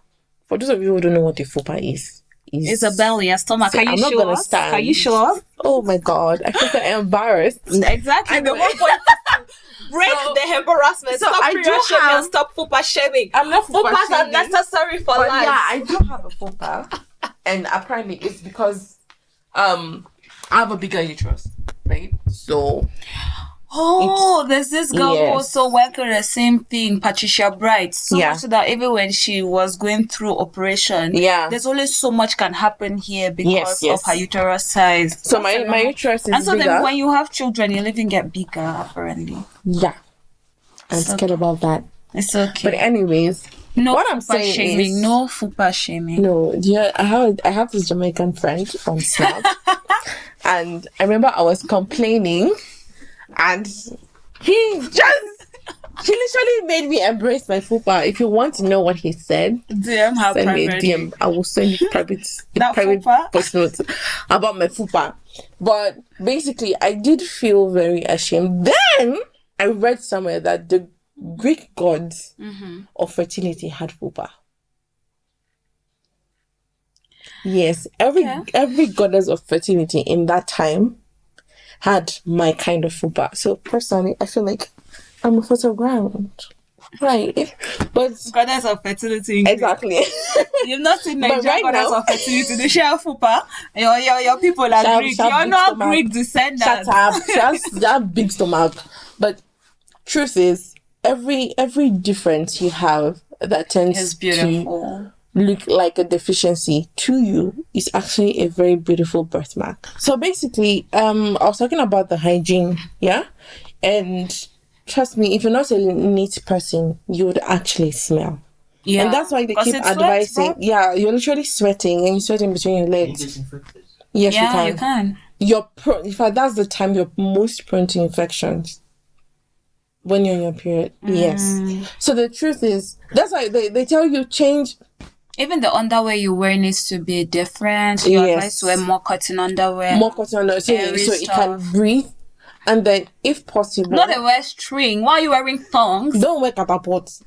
For those of you who don't know what a fupa is. It's a belly, a stomach. Can you show us? Can you show us? Oh my God, I feel so embarrassed. Exactly. And the whole point is to break the embarrassment. So stop period shaming and stop fupa shaming. I'm not fupa Fupas are necessary for life. Yeah, I do have a fupa, and apparently it's because I have a bigger uterus, right? So. There's this girl who also went through the same thing, Patricia Bright. So much so that even when she was going through operation, there's only so much can happen here because of her uterus size. So my uterus is bigger. And so then when you have children, you'll even get bigger, apparently. Yeah. I'm scared about that. It's okay. But anyways, what I'm saying shaming, is... No fupa shaming. No, I have this Jamaican friend on Snap. And I remember I was complaining. And he literally made me embrace my fupa. If you want to know what he said, DM her send me a DM. I will send you private voice notes about my fupa. But basically, I did feel very ashamed. Then I read somewhere that the Greek gods of fertility had fupa. Yes, every goddess of fertility in that time had my kind of fupa. So personally, I feel like I'm a fertile ground. Right. But goddess of fertility. Exactly. You've not seen Nigerian goddess of fertility. They share fupa. Your people are Greek. You're not Greek descendants. Shut up. She has that big stomach. But truth is, every difference you have that tends to look like a deficiency to you is actually a very beautiful birthmark. So basically, I was talking about the hygiene, and trust me, if you're not a neat person, you would actually smell. Yeah, and that's why they keep advising. You're literally sweating, and you're sweating between your legs. Yes, you can. In fact, that's the time you're most prone to infections. When you're in your period, yes. So the truth is, that's why they tell you change. Even the underwear you wear needs to be different. You're advised to wear more cotton underwear. So it can breathe. And then, if possible... Not a wear string. Why are you wearing thongs? Don't wear catapults.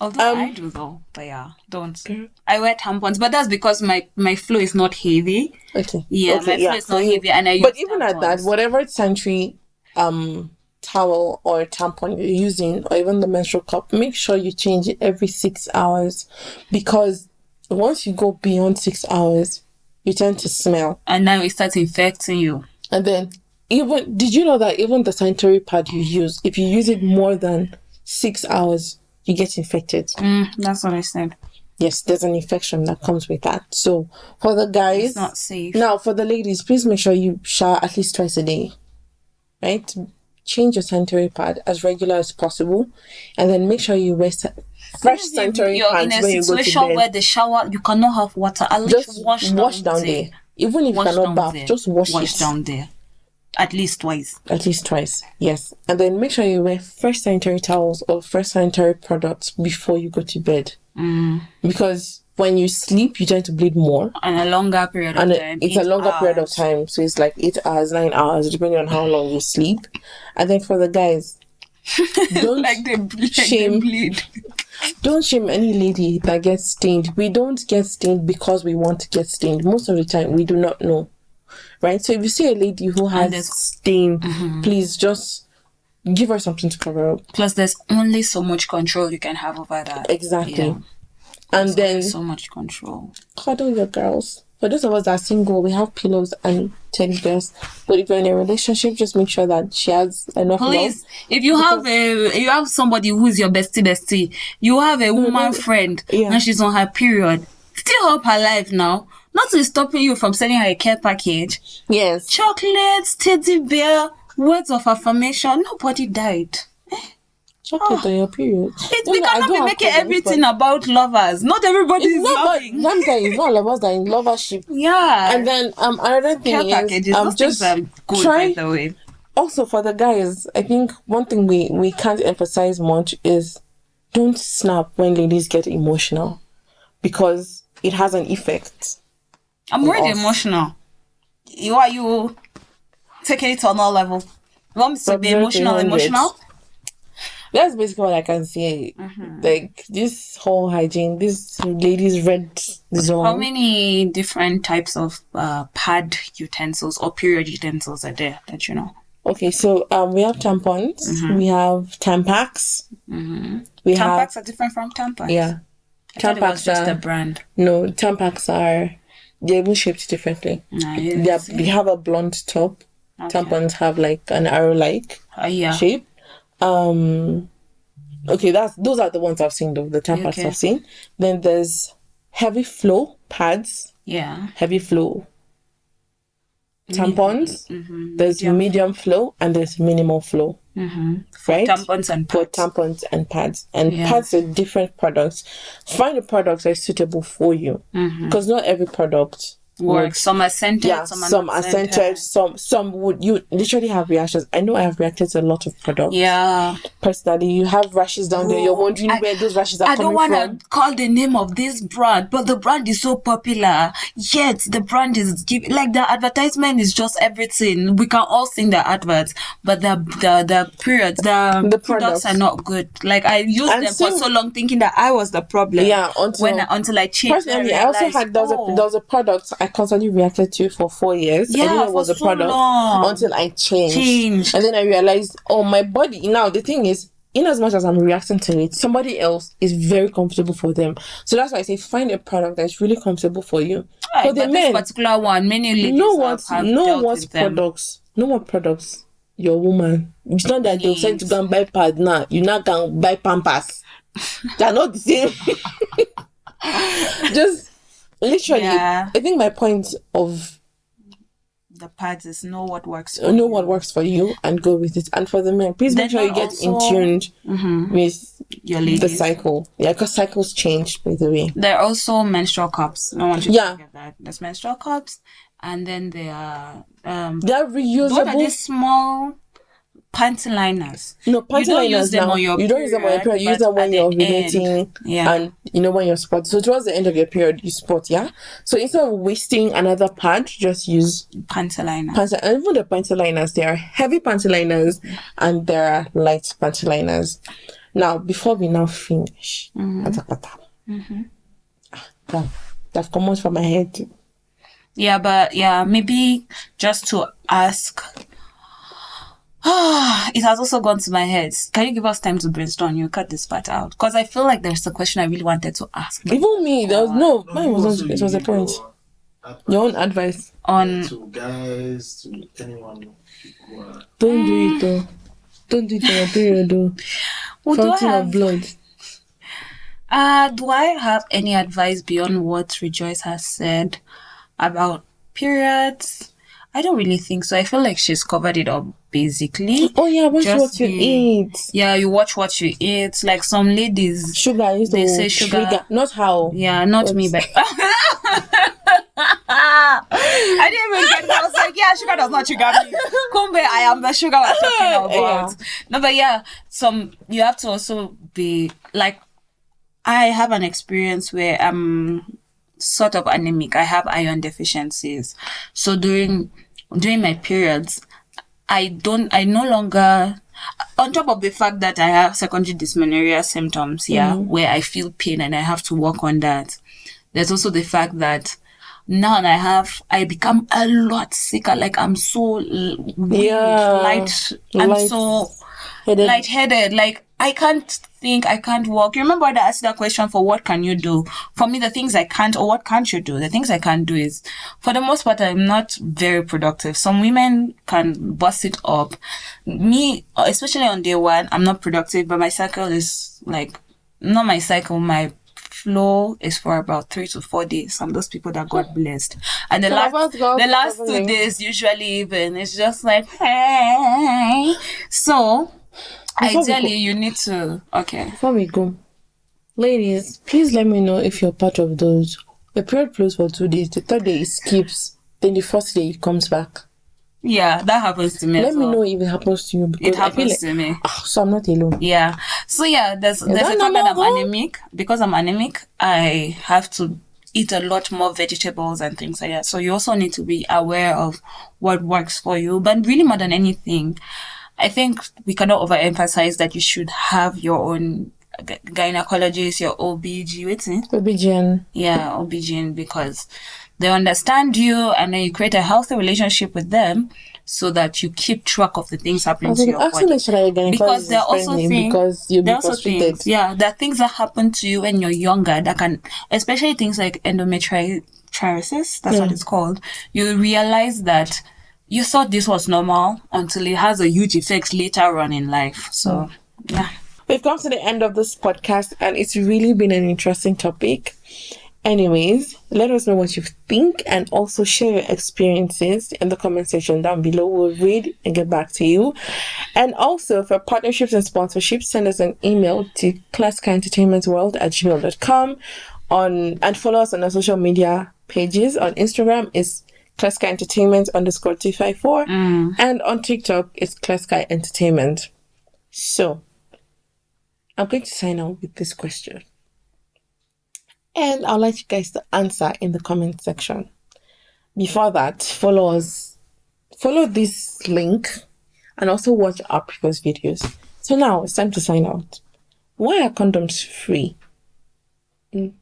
Although I do though. But don't. I wear tampons. But that's because my flow is not heavy. Okay. Yeah, my flow is not heavy. And I use But even tampons. At that, whatever sanitary towel or tampon you're using, or even the menstrual cup, make sure you change it every 6 hours. Because... once you go beyond 6 hours, you tend to smell. And now it starts infecting you. And then, did you know that even the sanitary pad you use, if you use it more than 6 hours, you get infected. That's what I said. Yes, there's an infection that comes with that. So for the guys, It's not safe. Now for the ladies, please make sure you shower at least twice a day. Right? Change your sanitary pad as regular as possible, and then make sure you wear fresh sanitary pads when you go to bed. You're in a situation where the shower you cannot have water. At least just wash down there. Even if you cannot bath, just wash it down there. At least twice. At least twice, yes. And then make sure you wear fresh sanitary towels or fresh sanitary products before you go to bed. Because when you sleep, you tend to bleed more. And a longer period of time. It's a longer period of time. So it's like 8 hours, 9 hours, depending on how long you sleep. And then for the guys, don't bleed. Don't shame any lady that gets stained. We don't get stained because we want to get stained. Most of the time, we do not know. Right? So if you see a lady who has stain, please just give her something to cover up. Plus, there's only so much control you can have over that. Exactly. Yeah. And then so much control. Cuddle your girls. For those of us that are single, we have pillows and teddy bears. But if you're in a relationship, just make sure that she has enough love. If you have somebody who's your bestie, you have a woman friend and she's on her period, still help her life now. Nothing stopping you from sending her a care package. Yes. Chocolates, teddy bear, words of affirmation. Nobody died. Chocolate on your period. We cannot be making everything about lovers. Not everybody is loving. Sometimes it's not lovers that in lovership. Yeah. And then another thing is just good, try. By the way. Also for the guys, I think one thing we can't emphasize much is don't snap when ladies get emotional, because it has an effect. I'm already emotional. Are you taking it to another level? You want me to be emotional? That's basically what I can say. Like this whole hygiene, this ladies' red zone. How many different types of pad utensils or period utensils are there that you know? Okay, so we have tampons, we have Tampax. Tampax are different from tampons. Yeah, Tampax just a brand. No, Tampax they're even shaped differently. They have a blunt top. Okay. Tampons have like an arrow-like shape. Okay, those are the ones I've seen though. The Tampax I've seen. Then there's heavy flow pads. Yeah. Heavy flow tampons. There's medium flow and there's minimal flow. Right? Tampons and pads. For tampons and pads. And pads are different products. Find a product that is suitable for you. Because not every product works. Some are scented, some are scented, some would. You literally have reactions. I know I have reacted to a lot of products. Yeah. Personally, you have rashes down there. You're wondering where those rashes are coming from. I don't want to call the name of this brand, but the brand is so popular. Yet the brand is like the advertisement is just everything. We can all sing the adverts, but the periods, the products are not good. Like I used them for so long, thinking that I was the problem. Yeah. Until I changed. Personally, I also had there was a product I constantly reacted to for 4 years. Yeah, I didn't know it was a product until I changed. And then I realized, my body. Now, the thing is, in as much as I'm reacting to it, somebody else is very comfortable for them. So that's why I say find a product that's really comfortable for you. Right, for the men, this particular one, many ladies know what products your woman. It's not that they'll send you to go and buy pad now. You not going to buy Pampers. They're not the same. Just literally, I think my point of the pads is know what works for you and go with it. And for the men, please make sure you get in tune with your ladies. The cycle. Yeah, because cycles change, by the way. There are also menstrual cups. No one should forget that. There's menstrual cups, and then there are they're reusable. What are these small panty liners? No, panty liners now. You don't use them on your period. You use them when you're ovulating and when you're spot. So towards the end of your period, you spot, So instead of wasting another pad, just use panty liners. And even the panty liners, there are heavy panty liners and there are light panty liners. Now, before we now finish, that's come out from my head. Yeah, but maybe just to ask. It has also gone to my head. Can you give us time to brainstorm? You cut this part out because I feel like there's a question I really wanted to ask. Even me, there was mine wasn't. It was a point. Your own advice on to guys, to anyone. Don't do it though. Don't do it for your period though. Fountain of blood. Do I have any advice beyond what Rejoice has said about periods? I don't really think so. I feel like she's covered it up basically. Oh yeah, watch what you eat. Yeah, you watch what you eat. Like some ladies, Sugar used they to say sugar. trigger. Not how. Yeah, not me, but I didn't even get it. I was like, yeah, sugar does not trigger me. Kumbe, I am the sugar we're talking about. Yeah. No, but yeah, you have to also be like, I have an experience where I'm sort of anemic. I have iron deficiencies. So during my periods, I no longer, on top of the fact that I have secondary dysmenorrhea symptoms, where I feel pain and I have to work on that. There's also the fact that now I become a lot sicker. Like I'm so weak, lightheaded. Like I can't think, I can't walk. You remember when I asked that question for what can you do? For me, the things I can't, or what can't you do? The things I can't do is, for the most part, I'm not very productive. Some women can bust it up. Me, especially on day one, I'm not productive, but my cycle is like, not my cycle, my flow is for about 3 to 4 days. I'm those people that God blessed. And the last 2 days, usually even, it's just like, hey. So, ideally, you need to, okay. Before we go, ladies, please let me know if you're part of those. The period flows for 2 days. The third day it skips. Then the fourth day it comes back. Yeah, that happens to me. Let me know if it happens to you. Because it happens to me. So I'm not alone. Yeah. So yeah, there's a fact that I'm anemic. Because I'm anemic, I have to eat a lot more vegetables and things like that. So you also need to be aware of what works for you. But really, more than anything, I think we cannot overemphasize that you should have your own gynecologist, your OBG, what's it? OBGYN. Yeah, OBGYN, because they understand you and then you create a healthy relationship with them so that you keep track of the things happening to your body. Because there are also things, there are things that happen to you when you're younger that can, especially things like endometriosis, that's what it's called. You realize that you thought this was normal until it has a huge effect later on in life. So, yeah. We've come to the end of this podcast and it's really been an interesting topic. Anyways, let us know what you think and also share your experiences in the comment section down below. We'll read and get back to you. And also for partnerships and sponsorships, send us an email to classicaentertainmentworld@gmail.com and follow us on our social media pages. On Instagram is classicaentertainment_254 and on TikTok is Classica Entertainment. So I'm going to sign out with this question. And I'd like you guys to answer in the comment section. Before that, follow this link and also watch our previous videos. So now it's time to sign out. Why are condoms free in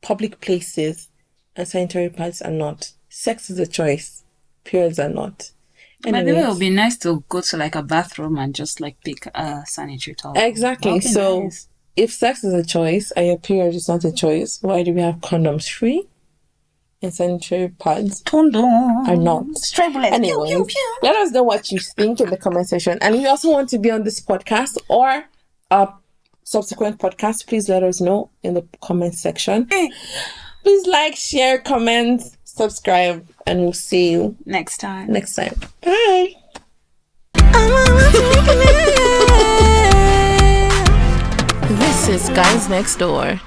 public places and sanitary pads are not? Sex is a choice. Periods are not. By the way, it would be nice to go to like a bathroom and just like pick a sanitary towel. Exactly. So nice. If sex is a choice and your period is not a choice, why do we have condoms free and sanitary pads are not? Anyway, let us know what you think in the comment section. And if you also want to be on this podcast or a subsequent podcast, please let us know in the comment section. Please like, share, comment, subscribe, and we'll see you next time. Bye. This is Guys Next Door.